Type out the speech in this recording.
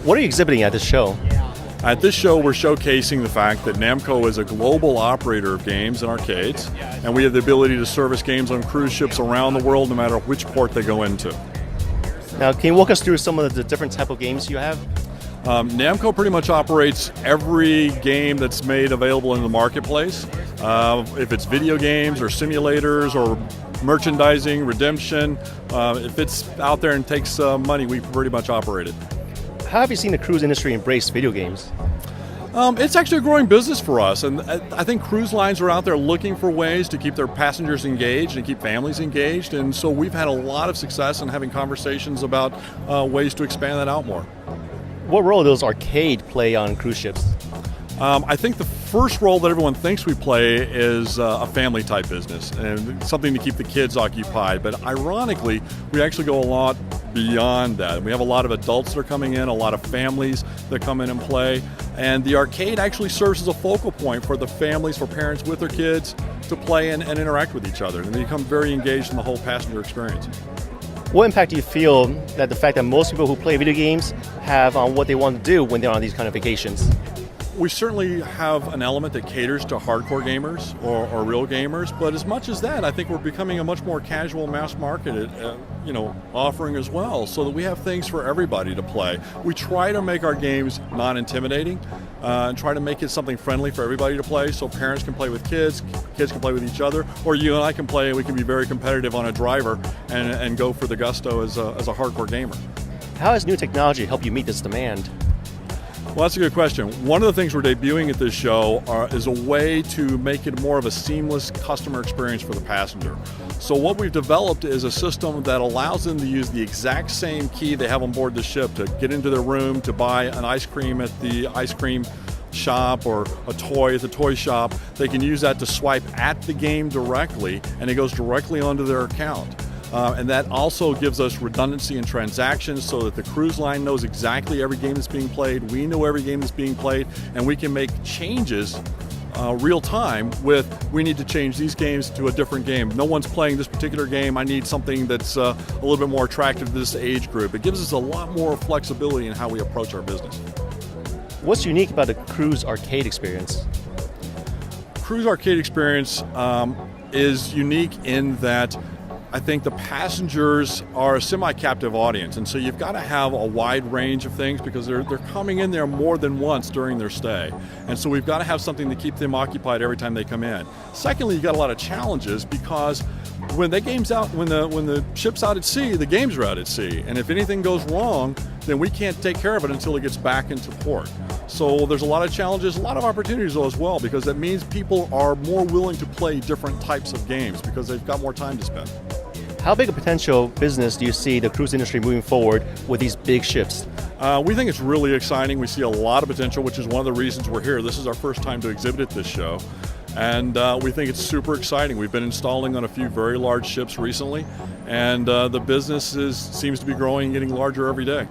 What are you exhibiting at this show? At this show, we're showcasing the fact that Namco is a global operator of games and arcades, and we have the ability to service games on cruise ships around the world no matter which port they go into. Now, can you walk us through some of the different type of games you have? Namco pretty much operates every game that's made available in the marketplace. If it's video games or simulators or merchandising, redemption, if it's out there and takes money, we pretty much operate it. How have you seen the cruise industry embrace video games? It's actually a growing business for us, and I think cruise lines are out there looking for ways to keep their passengers engaged and keep families engaged, and so we've had a lot of success in having conversations about ways to expand that out more. What role does arcade play on cruise ships? I think the first role that everyone thinks we play is a family type business and something to keep the kids occupied, but ironically we actually go a lot beyond that. We have a lot of adults that are coming in, a lot of families that come in and play, and the arcade actually serves as a focal point for the families, for parents with their kids to play and interact with each other, and they become very engaged in the whole passenger experience. What impact do you feel that the fact that most people who play video games have on what they want to do when they're on these kind of vacations? We certainly have an element that caters to hardcore gamers or real gamers, but as much as that, I think we're becoming a much more casual mass market offering as well, so that we have things for everybody to play. We try to make our games non-intimidating and try to make it something friendly for everybody to play, so parents can play with kids, kids can play with each other, or you and I can play and we can be very competitive on a driver and go for the gusto as a hardcore gamer. How has new technology helped you meet this demand? Well, that's a good question. One of the things we're debuting at this show is a way to make it more of a seamless customer experience for the passenger. So what we've developed is a system that allows them to use the exact same key they have on board the ship to get into their room, to buy an ice cream at the ice cream shop or a toy at the toy shop. They can use that to swipe at the game directly, and it goes directly onto their account. And that also gives us redundancy in transactions so that the cruise line knows exactly every game that's being played, we know every game that's being played, and we can make changes real time with, we need to change these games to a different game. No one's playing this particular game, I need something that's a little bit more attractive to this age group. It gives us a lot more flexibility in how we approach our business. What's unique about the cruise arcade experience? Cruise arcade experience is unique in that I think the passengers are a semi-captive audience, and so you've got to have a wide range of things because they're coming in there more than once during their stay, and so we've got to have something to keep them occupied every time they come in. Secondly, you've got a lot of challenges because when the ship's out at sea, the games are out at sea, and if anything goes wrong, then we can't take care of it until it gets back into port. So there's a lot of challenges, a lot of opportunities though as well, because that means people are more willing to play different types of games because they've got more time to spend. How big a potential business do you see the cruise industry moving forward with these big ships? We think it's really exciting. We see a lot of potential, which is one of the reasons we're here. This is our first time to exhibit at this show, and we think it's super exciting. We've been installing on a few very large ships recently, and the business seems to be growing and getting larger every day.